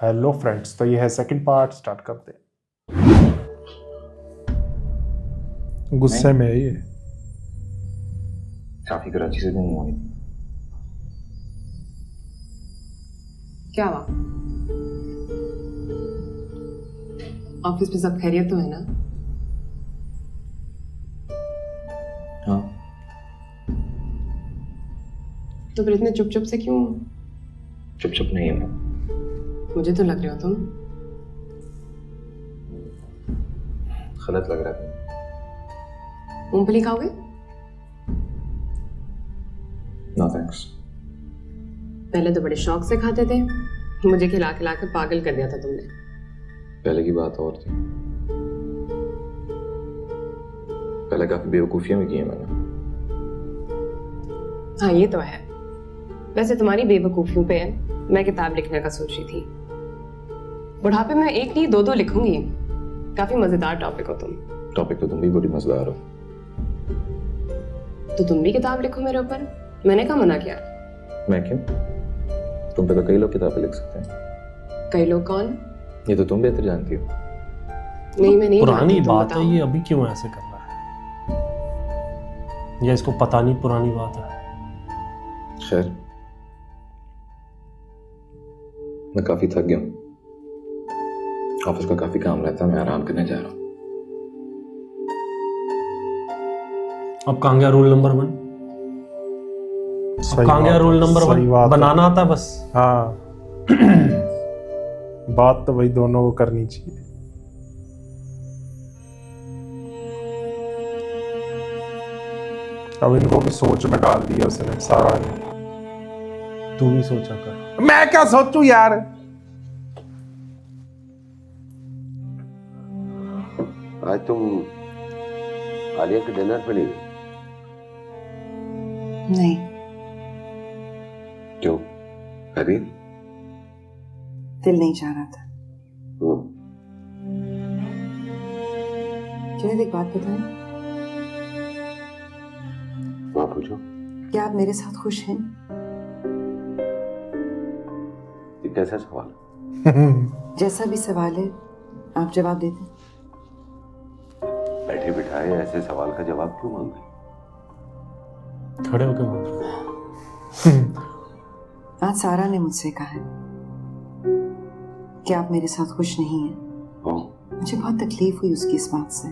Hello friends, तो ये है सेकंड पार्ट, स्टार्ट करते हैं। गुस्से में है ये। काफी कराची से घूम हुई। क्या हुआ? ऑफिस में सब खैरियत तो है ना? हाँ, तो फिर इतने चुप चुप से क्यों? चुप चुप नहीं है। मुझे तो लग रहे हो तुम। गलत लग रहा था। मूंगफली खाओगे? No thanks. पहले तो बड़े शौक से खाते थे, मुझे खिला खिला के पागल कर दिया था तुमने। पहले की बात और थी। पहले काफी बेवकूफियां भी की हैं मैंने। हाँ ये तो है। वैसे तुम्हारी बेवकूफियों पे मैं किताब लिखने का सोच रही थी। बुढ़ापे में एक नहीं दो लिखूंगी। काफी मजेदार टॉपिक हो तुम। टॉपिक तो तुम भी बड़ी मजेदार हो। तो तुम भी किताब लिखो मेरे ऊपर। मैंने कहा मना किया? मैं क्यों? तुम पे तो कई लोग किताबें लिख सकते हैं। कई लोग कौन? ये तो तुम बेहतर जानती हो। नहीं मैं नहीं पुरानी जानती, तुम बात है बताओ। ये, अभी क्यों ऐसे कर रहा है? या इसको पता नहीं पुरानी बात है? खैर, मैं काफी थक गया हूँ। ऑफिस का काफी काम रहता है, मैं आराम करने जा रहा हूँ। अब कहाँ गया रूल नंबर 1? अब कहाँ गया रूल नंबर 1? बनाना आता बस। हाँ बात तो वही दोनों को करनी चाहिए। अब इनको भी सोच में डाल दिया उसने सारा ने। तू भी सोचा कर। मैं क्या सोचूं यार। आज तुम आलिया के डिनर पे नहीं गई? नहीं। क्यों? अरे दिल नहीं चाह रहा था। जुनैद एक बात बताएं, हाँ पूछो। क्या आप मेरे साथ खुश हैं? ये कैसा सवाल है? जैसा भी सवाल है आप जवाब देते। बैठे बिठाए ऐसे सवाल का जवाब क्यों मांग रहे? खड़े होकर मांग रहा। आज सारा ने मुझसे कहा है कि आप मेरे साथ खुश नहीं हैं। मुझे बहुत तकलीफ हुई उसकी इस बात से।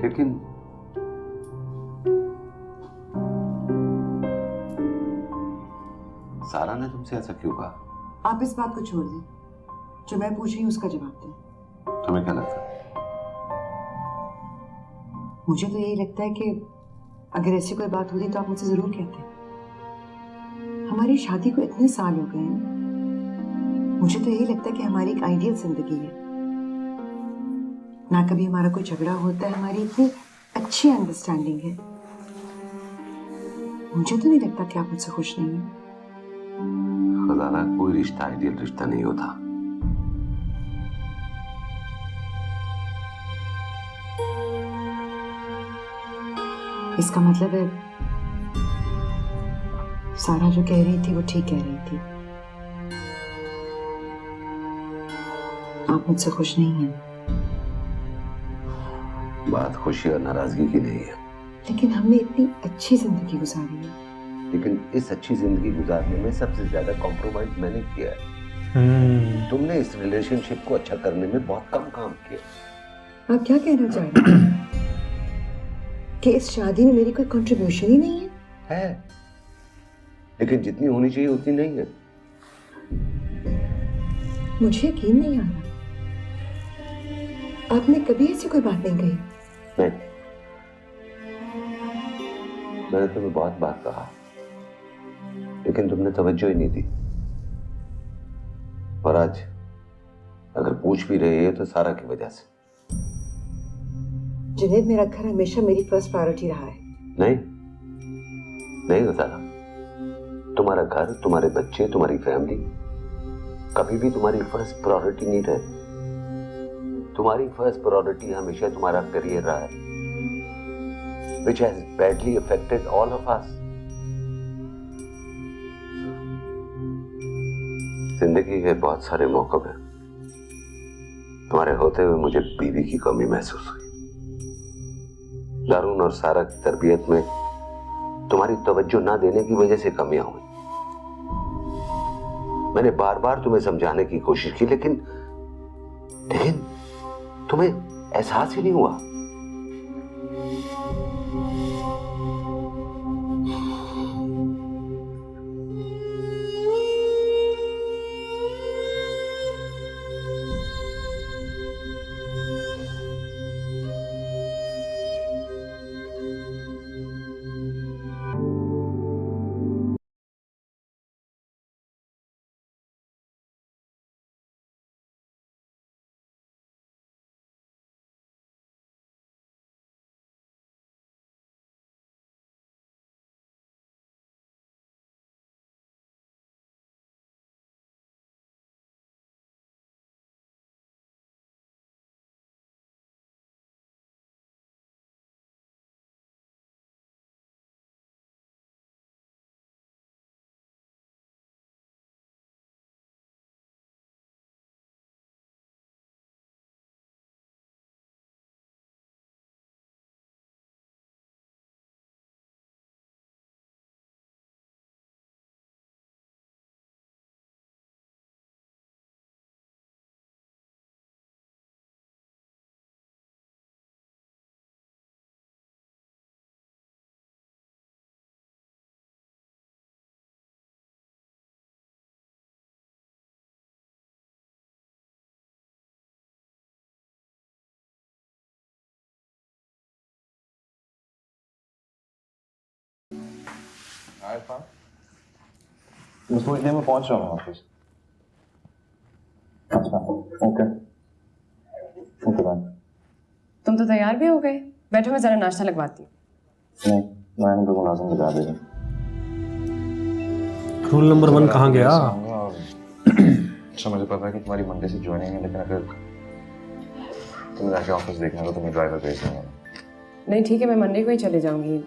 लेकिन सारा ने तुमसे ऐसा क्यों कहा? आप इस बात को छोड़ दें, जो मैं पूछ रही हूँ उसका जवाब दें। तुम्हें क्या लगता है? मुझे तो यही लगता है कि अगर ऐसी कोई बात होती तो आप मुझसे जरूर कहते। हमारी शादी को इतने साल हो गए हैं, मुझे तो यही लगता है कि हमारी एक आइडियल जिंदगी है ना। कभी हमारा कोई झगड़ा होता है, हमारी इतनी अच्छी अंडरस्टैंडिंग है। मुझे तो नहीं लगता कि आप मुझसे खुश नहीं हैं। खजाना, कोई रिश्ता आइडियल रिश्ता नहीं होता। इसका मतलब है सारा जो कह रही थी वो ठीक कह रही थी। आप मुझसे खुश नहीं हैं। बात खुशी और नाराजगी की नहीं है। लेकिन हमने इतनी अच्छी जिंदगी गुजारी है। लेकिन इस अच्छी जिंदगी गुजारने में सबसे ज्यादा कॉम्प्रोमाइज मैंने किया है। तुमने इस रिलेशनशिप को अच्छा करने में बहुत कम काम किया। आप क्या कहना चाह रहे हैं कि इस शादी में मेरी कोई कंट्रीब्यूशन ही नहीं है? लेकिन जितनी होनी चाहिए उतनी नहीं है। मुझे यकीन नहीं आ रहा। आपने कभी ऐसी कोई बात नहीं कही। नहीं, मैंने तुम्हें बहुत बात कहा, लेकिन तुमने तवज्जो ही नहीं दी। और आज अगर पूछ भी रही है तो सारा की वजह से। जुनैद, मेरा घर हमेशा मेरी फर्स्ट प्रायोरिटी रहा है। नहीं नहीं गजाला, तुम्हारा घर, तुम्हारे बच्चे, तुम्हारी फैमिली कभी भी तुम्हारी फर्स्ट प्रायोरिटी नहीं रहे। तुम्हारी फर्स्ट प्रायोरिटी हमेशा तुम्हारा करियर रहा है, which has badly affected all of us. जिंदगी के बहुत सारे मौकों में तुम्हारे होते हुए मुझे बीवी की कमी महसूस हुई। दारून और सारा की तरबियत में तुम्हारी तवज्जो ना देने की वजह से कमियां हुई। मैंने बार बार तुम्हें समझाने की कोशिश की, लेकिन तुम्हें एहसास ही नहीं हुआ। बस कुछ देर में पहुंच रहा हूँ ऑफिस। अच्छा, ओके ओके बाय। तुम तो तैयार भी हो गए, बैठो मैं जरा नाश्ता लगवाती हूँ। नहीं, मैंने तो मुलाजिम बता देगा। रूल नंबर 1 कहाँ गया? अच्छा मुझे पता है कि तुम्हारी मंडे से ज्वाइनिंग है, लेकिन अगर तुम्हें जाके ऑफिस देखना तो तुम्हें ड्राइवर भेज दूंगा। नहीं ठीक है, मैं मंडे को ही चले जाऊंगी,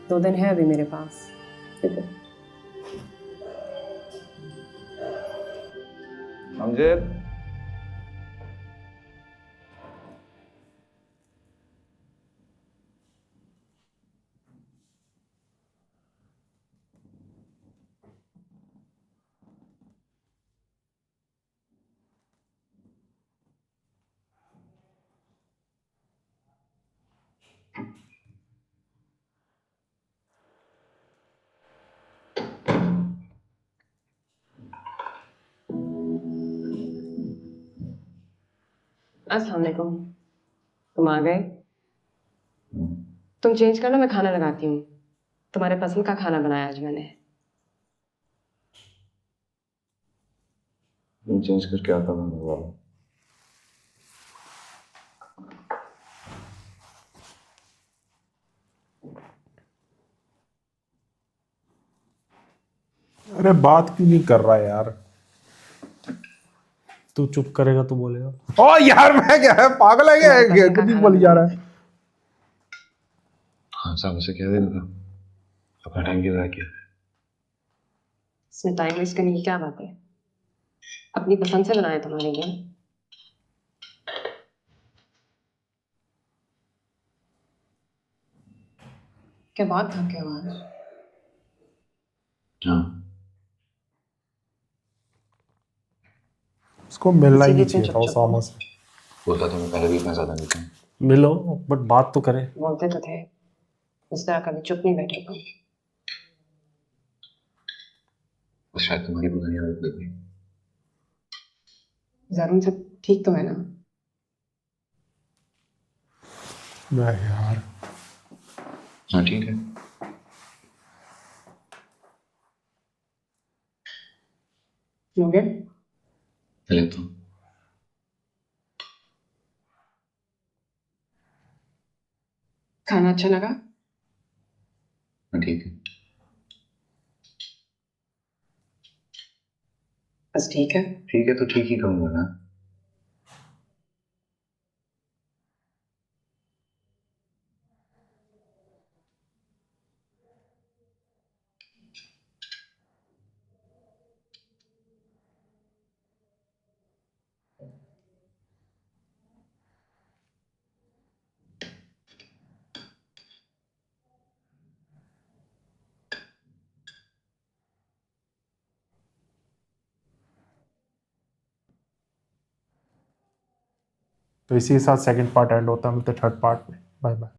2 दिन है अभी मेरे पास। ठीक है। अमजद, अस्सलाम वालेकुम। तुम आ गए? तुम चेंज करना, मैं खाना लगाती हूँ। तुम्हारे पसंद का खाना बनाया आज मैंने। तुम चेंज कर क्या करना होगा? अरे बात क्यों नहीं कर रहा यार? तू चुप करेगा तो बोलेगा। ओ यार मैं क्या है, पागल है क्या? कभी बोल जा रहा है। हाँ साहब, उसे कह देना था अपना टाइम की किया। इसमें टाइम वेस्ट करने की क्या बात है? अपनी पसंद से बनाए तुम्हारे लिए। क्या बात थक गए हो आज? हाँ, उसको मिलना ही इसीलिए नहीं इतने चाहिए था चुप चुप हो। उसामा से। बोलता तो मैं पहले भी इतना ज्यादा नहीं था। मिलो बट बात तो करे। बोलते तो थे, इस तरह कभी चुप नहीं बैठे तुम। बस शायद तुम्हारी पुरानी आदत लग गई। जरूर सब ठीक तो है ना? नहीं यार, हाँ ठीक है। लोगे? चले तो खाना अच्छा लगा? हाँ ठीक है। बस ठीक है। ठीक है तो ठीक ही कहूँगा ना। तो इसी के साथ सेकंड पार्ट एंड होता है, मिलते थर्ड पार्ट में। Bye bye.